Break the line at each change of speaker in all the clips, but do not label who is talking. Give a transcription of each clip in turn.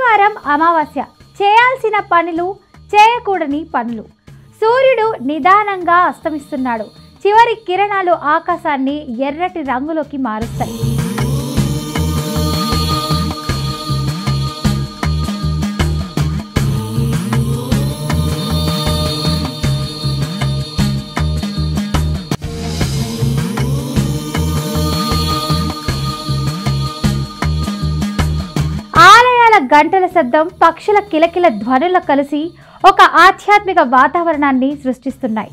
ఆదివారం అమావాస్య. చేయాల్సిన పనులు, చేయకూడని పనులు. సూర్యుడు నిదానంగా అస్తమిస్తున్నాడు. చివరి కిరణాలు ఆకాశాన్ని ఎర్రటి రంగులోకి మారుస్తాయి. ఆలయాల గంటల శబ్దం, పక్షుల కిలకిల ధ్వనుల కలిసి ఒక ఆధ్యాత్మిక వాతావరణాన్ని సృష్టిస్తున్నాయి.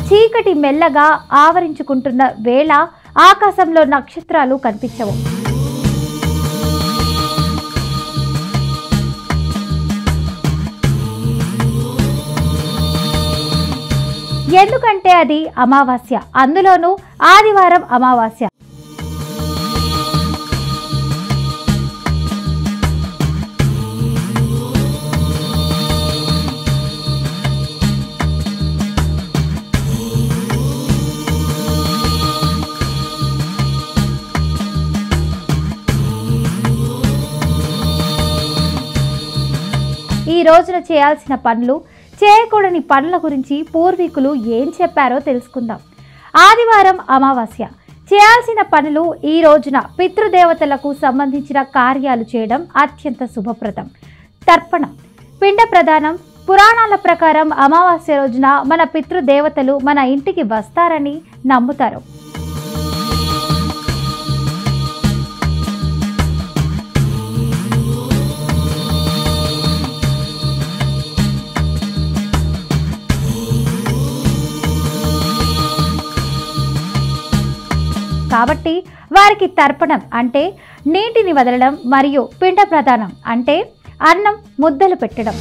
చీకటి మెల్లగా ఆవరించుకుంటున్న వేళ ఆకాశంలో నక్షత్రాలు కనిపించవు. ఎందుకంటే అది అమావాస్య, అందులోనూ ఆదివారం అమావాస్య. ఈ రోజున చేయాల్సిన పనులు, చేయకూడని పనుల గురించి పూర్వీకులు ఏం చెప్పారో తెలుసుకుందాం. ఆదివారం అమావాస్య. చేయాల్సిన పనులు. ఈ రోజున పితృదేవతలకు సంబంధించిన కార్యాలు చేయడం అత్యంత శుభప్రదం. తర్పణం, పిండ ప్రదానం. పురాణాల ప్రకారం అమావాస్య రోజున మన పితృదేవతలు మన ఇంటికి వస్తారని నమ్ముతారు. కాబట్టి వారికి తర్పణం అంటే నీటిని వదలడం మరియు పిండ ప్రదానం అంటే అన్నం ముద్దలు పెట్టడం.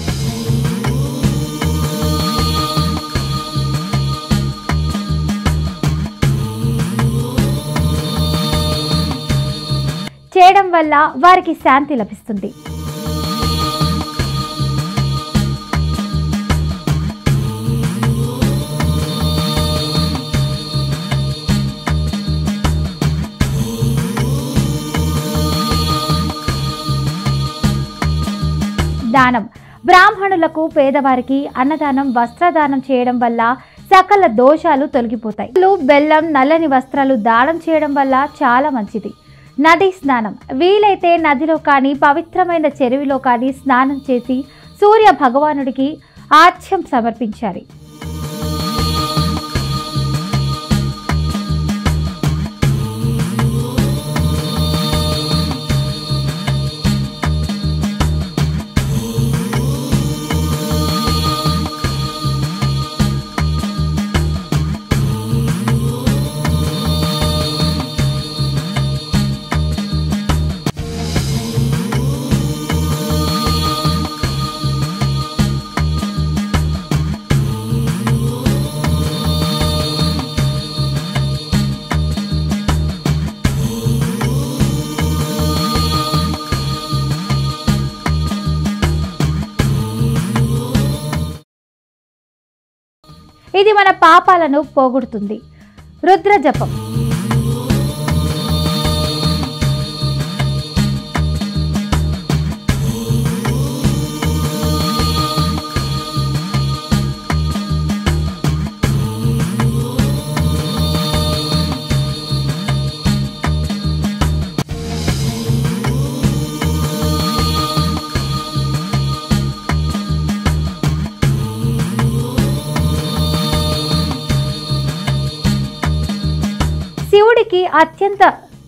చేయడం వల్ల వారికి శాంతి లభిస్తుంది. దానం. బ్రాహ్మణులకు, పేదవారికి అన్నదానం, వస్త్రదానం చేయడం వల్ల సకల దోషాలు తొలగిపోతాయి. బెల్లం, నల్లని వస్త్రాలు దానం చేయడం వల్ల చాలా మంచిది. నది స్నానం. వీలైతే నదిలో కానీ పవిత్రమైన చెరువులో కానీ స్నానం చేసి సూర్య భగవానుడికి ఆర్ఘ్యం సమర్పించాలి. ఇది మన పాపాలను పోగొడుతుంది. రుద్ర జపం. శివుడికి అత్యంత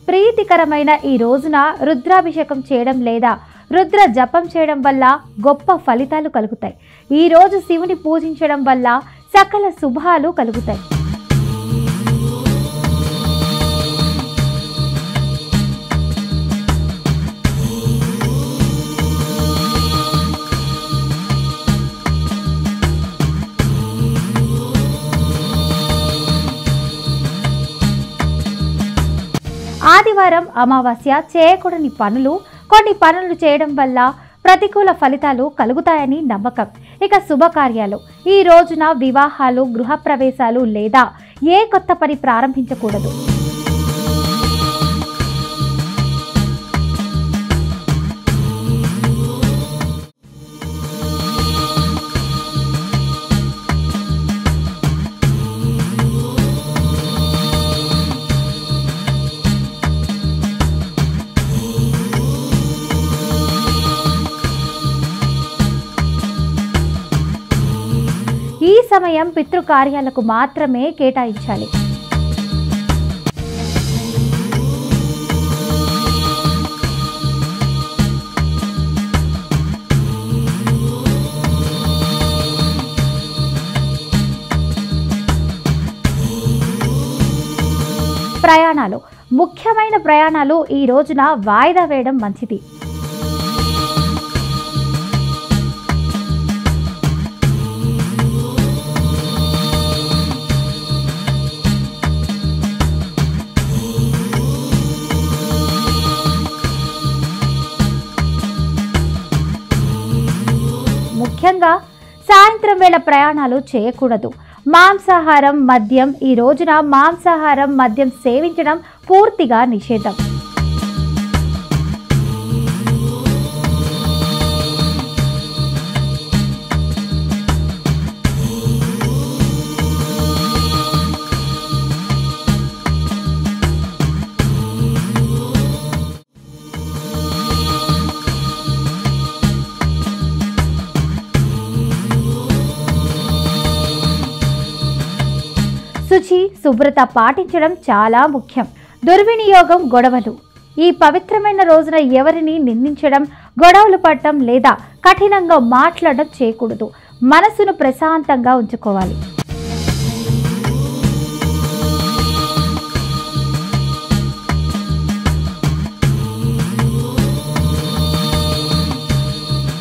ప్రీతికరమైన ఈ రోజున రుద్రాభిషేకం చేయడం లేదా రుద్ర జపం చేయడం వల్ల గొప్ప ఫలితాలు కలుగుతాయి. ఈ రోజు శివుని పూజించడం వల్ల సకల శుభాలు కలుగుతాయి. ఆదివారం అమావాస్య చేయకూడని పనులు, కొన్ని పనులు చేయడం వల్ల ప్రతికూల ఫలితాలు కలుగుతాయని నమ్మకం. ఇక శుభకార్యాలు, ఈ రోజున వివాహాలు, గృహప్రవేశాలు లేదా ఏ కొత్త పని ప్రారంభించకూడదు. ఈ సమయం పితృకార్యాలకు మాత్రమే కేటాయించాలి. ప్రయాణాలు, ముఖ్యమైన ప్రయాణాలు ఈ రోజున వాయిదా వేయడం మంచిది. ముఖ్యంగా సాయంత్రం వేళ ప్రయాణాలు చేయకూడదు. మాంసాహారం, మద్యం, ఈ రోజున మాంసాహారం, మద్యం సేవించడం పూర్తిగా నిషేధం. శుచి, శుభ్రత పాటించడం చాలా ముఖ్యం. దుర్వినియోగం, గొడవలు, ఈ పవిత్రమైన రోజున ఎవరిని నిందించడం, గొడవలు పడటం లేదా కఠినంగా మాట్లాడడం చేయకూడదు. మనసును ప్రశాంతంగా ఉంచుకోవాలి.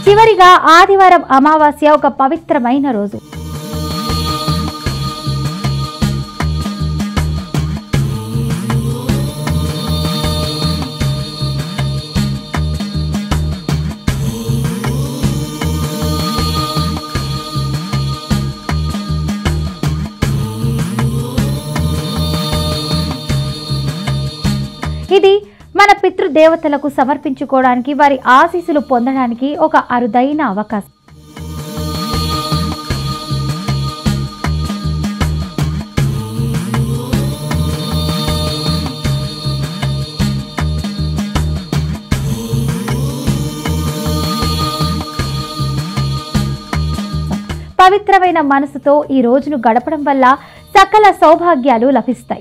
చివరిగా ఆదివారం అమావాస్య ఒక పవిత్రమైన రోజు. ఇది మన పితృదేవతలకు సమర్పించుకోవడానికి, వారి ఆశీస్సులు పొందడానికి ఒక అరుదైన అవకాశం. పవిత్రమైన మనసుతో ఈ రోజును గడపడం వల్ల సకల సౌభాగ్యాలు లభిస్తాయి.